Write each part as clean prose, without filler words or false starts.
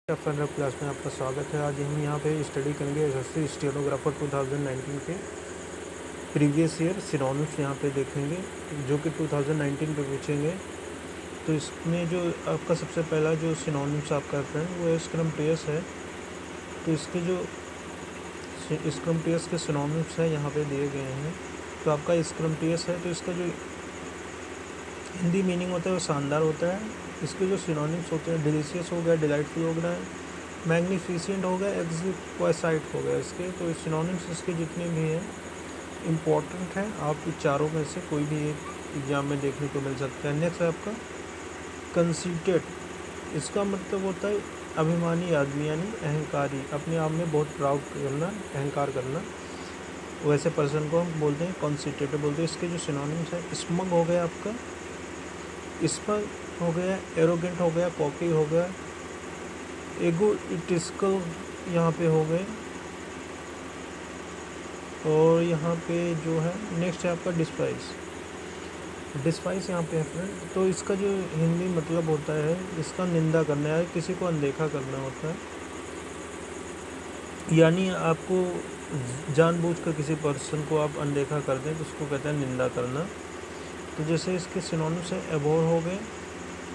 Fun class में आपका स्वागत है। आज हम यहाँ पे स्टडी करेंगे एसएससी स्टेनोग्राफर 2019 के प्रीवियस ईयर सिनोनिम्स यहाँ पे देखेंगे जो कि 2019 पे पूछेंगे। तो इसमें जो आपका सबसे पहला जो सिनोनिम्स आपका फ्रेंड वो स्क्रम्प्टियस है। तो इसके जो स्क्रम्प्टियस के सिनोनिम्स हैं यहाँ पे दिए गए हैं। तो आपका स्क्रम्प्टियस है तो इसका जो हिंदी मीनिंग होता है वो शानदार होता है। इसके जो सिनोनिम्स होते हैं डिलीशियस हो गया, डिलाइटफुल हो गया, मैग्नीफिसेंट हो गया, एक्सक्वाइसाइट हो गया इसके। तो सिनोनिम्स इसके जितने भी हैं इम्पॉर्टेंट हैं। आप चारों में से कोई भी एक एग्जाम में देखने को मिल सकता है। नेक्स्ट है आपका कंसीटेड। इसका मतलब होता है अभिमानी आदमी यानी अहंकारी, अपने आप में बहुत प्राउड करना, अहंकार करना, वैसे पर्सन को हम बोलते हैं कंसीटेड बोलते हैं। इसके जो सिनोनिम्स है स्मग हो गया आपका, स्मग हो गया, एरोगेंट हो गया, कॉकी हो गया, एगोइस्टिकल यहाँ पे हो गए। और यहाँ पे जो है नेक्स्ट है आपका डिस्पाइस। डिस्पाइस यहाँ पे है फ्रेंड। तो इसका जो हिंदी मतलब होता है इसका निंदा करना है, किसी को अनदेखा करना होता है, यानी आपको जानबूझकर किसी पर्सन को आप अनदेखा कर दें तो उसको कहते हैं निंदा करना। तो जैसे इसके सिनोनिम्स है एबोर हो गए,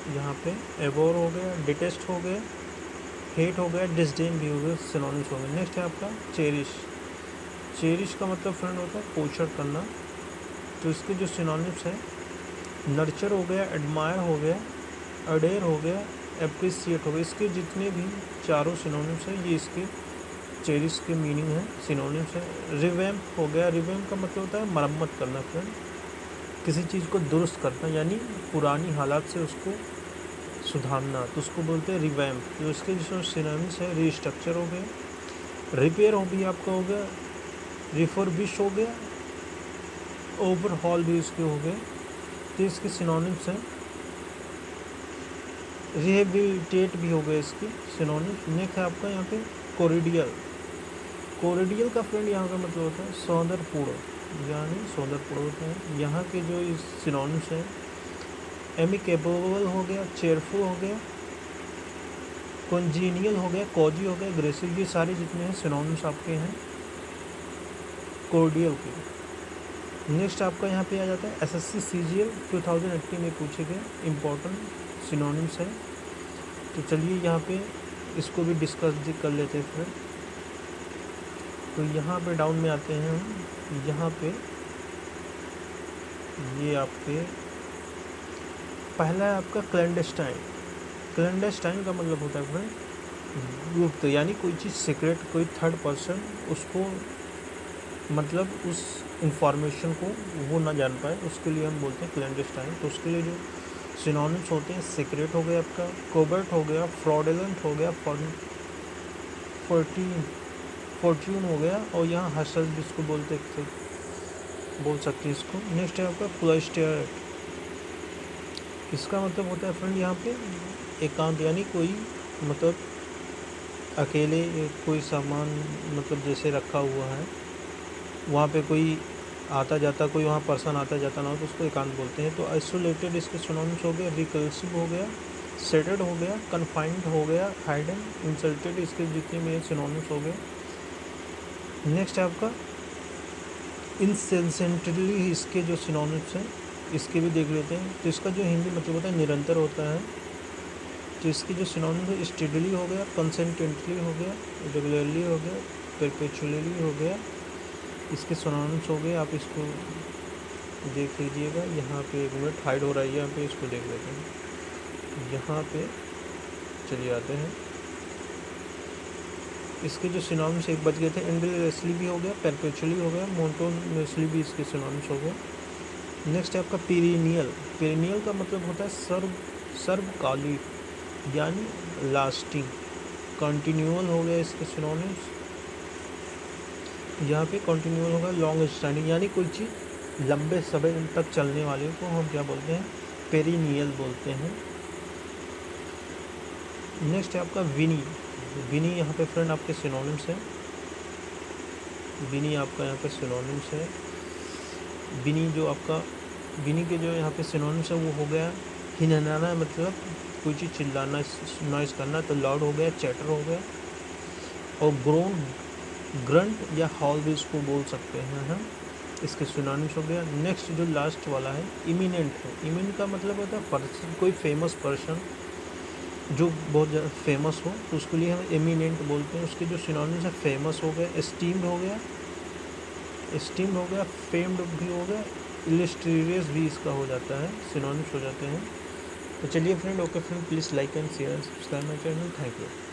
यहाँ पे एबोर हो गया, डिटेस्ट हो गया, हेट हो गया, डिसडेन भी हो गया, सिनोनिम्स हो गए। नेक्स्ट है आपका चेरिश। चेरिश का मतलब फ्रेंड होता है पोषण करना। तो इसके जो सिनोनिम्स है नर्चर हो गया, एडमायर हो गया, अडेयर हो गया, एप्रिसिएट हो गया। इसके जितने भी चारों सिनोनिम्स हैं ये इसके चेरिश के मीनिंग है, सिनोनिम्स है। रिवैम्प हो गया, रिवैम्प का मतलब होता है मरम्मत करना फ्रेंड, किसी चीज़ को दुरुस्त करना, यानी पुरानी हालात से उसको सुधारना, तो उसको बोलते हैं रिवैम्प। तो इसके जो सिनोनिम्स है रीस्ट्रक्चर हो गया, रिपेयर हो भी आपका हो गया, रिफर्बिश हो गया, ओवरहॉल भी इसके हो गए। तो इसके सिनोनिम्स हैं रिहेबिलिटेट भी हो गए इसके सिनोनिम्स। नेक्स्ट है आपका यहाँ पे कोरिडियल। कोरिडियल का फ्रेंड यहाँ का मतलब होता है सौंदर्यपूर्ण, यानी सौंदर्यपूर्ण होता है। यहाँ के जो इस सिनोनिम्स हैं एमिकेबल हो गया, चेयरफुल हो गया, कॉन्जीनियल हो गया, कॉजी हो गया, ग्रेसिव, ये सारे जितने हैं सिनोनिम्स आपके हैं कोरिडियल के। नेक्स्ट आपका यहाँ पे आ जाता है एसएससी सीजीएल 2018 में पूछे गए इम्पोर्टेंट सिनोनिम्स है। तो चलिए यहाँ पे इसको भी डिस्कस कर लेते हैं फिर। तो यहाँ पे डाउन में आते हैं हम। यहाँ पे ये आपके पहला है आपका क्लैंडस्टाइन। क्लैंडस्टाइन का मतलब होता है फ्रेंड गुप्त, यानी कोई चीज़ सीक्रेट, कोई थर्ड पर्सन उसको मतलब उस इंफॉर्मेशन को वो ना जान पाए, उसके लिए हम बोलते हैं क्लैंडस्टाइन। तो उसके लिए जो सिनोनिम्स होते हैं सीक्रेट हो गया आपका, कोबर्ट हो गया, फ्रॉडलेंट हो गया, फॉर्च्यून हो गया, और यहाँ हसल भी इसको बोल सकते हैं इसको। नेक्स्ट है आपका प्लस्टर। इसका मतलब होता है फ्रेंड यहाँ पे एकांत, यानी कोई मतलब अकेले कोई सामान मतलब जैसे रखा हुआ है, वहाँ पे कोई आता जाता, कोई वहाँ पर्सन आता जाता ना हो तो उसको एकांत बोलते हैं। तो आइसोलेटेड इसके सिनोनिम्स हो गया, रिकल्सिव हो गया, सेटेड हो गया, कन्फाइंड हो गया, हाइडन, इंसल्टेड, इसके जितने भी सिनोनिम्स हो गए। नेक्स्ट है आपका इनसेंसेंटली। इसके जो सिनोनिम्स हैं इसके भी देख लेते हैं। तो इसका जो हिंदी मतलब होता है निरंतर होता है। तो इसकी जो सिनोनिम्स है स्टेडली हो गया, कंसिस्टेंटली हो गया, रेगुलरली हो गया, परपेचुअली हो गया। इसके सिनोनिम्स हो गए, आप इसको देख लीजिएगा। यहाँ पे एक मिनट हाइड हो रहा है, यहाँ पे इसको देख लेते हैं। यहाँ पे चलिए आते हैं। इसके जो सिनोनिम्स एक बच गए थे, एंडलेसली भी हो गया, परपेचुअली हो गया, मोनोटोनसली भी इसके सिनोनिम्स हो गए। नेक्स्ट है आपका पीरिनियल। पीरिनियल का मतलब होता है सर्वकालिक, यानी लास्टिंग। कंटिन्यूअल हो गया इसके सिनोनिम्स। यहाँ पे कंटिन्यूअल होगा, लॉन्ग स्टैंडिंग, यानी कोई चीज़ लंबे समय तक चलने वाले को हम क्या बोलते हैं, पेरिनियल बोलते हैं। नेक्स्ट है आपका विनी। विनी यहाँ पे फ्रेंड आपके सिनोनिम्स हैं। विनी आपका यहाँ पे सिनोनिम्स है। विनी जो आपका विनी के जो यहाँ पे सिनोनिम्स है वो हो गया हिनहाना, मतलब कोई चीज़ चिल्लाना, नॉइज़ करना, तो लाउड हो गया, चैटर हो गया। और ग्रोन, ग्रंट या हॉल भी इसको बोल सकते हैं हम, इसके सिनोनिम्स हो गया। नेक्स्ट जो लास्ट वाला है इमिनेंट है। इमिनेंट का मतलब होता है पर्सन, कोई फेमस पर्सन जो बहुत ज़्यादा फेमस हो, तो उसके लिए हम एमिनेंट बोलते हैं। उसके जो सिनोनिम्स है फेमस हो गया, एस्टीम्ड हो गया, एस्टीम्ड हो गया, फेम्ड भी हो गया, इलिस्ट्रियस भी इसका हो जाता है, सिनोनिम्स हो जाते हैं। तो चलिए friend, okay friend, please like and share and subscribe my channel. Thank you.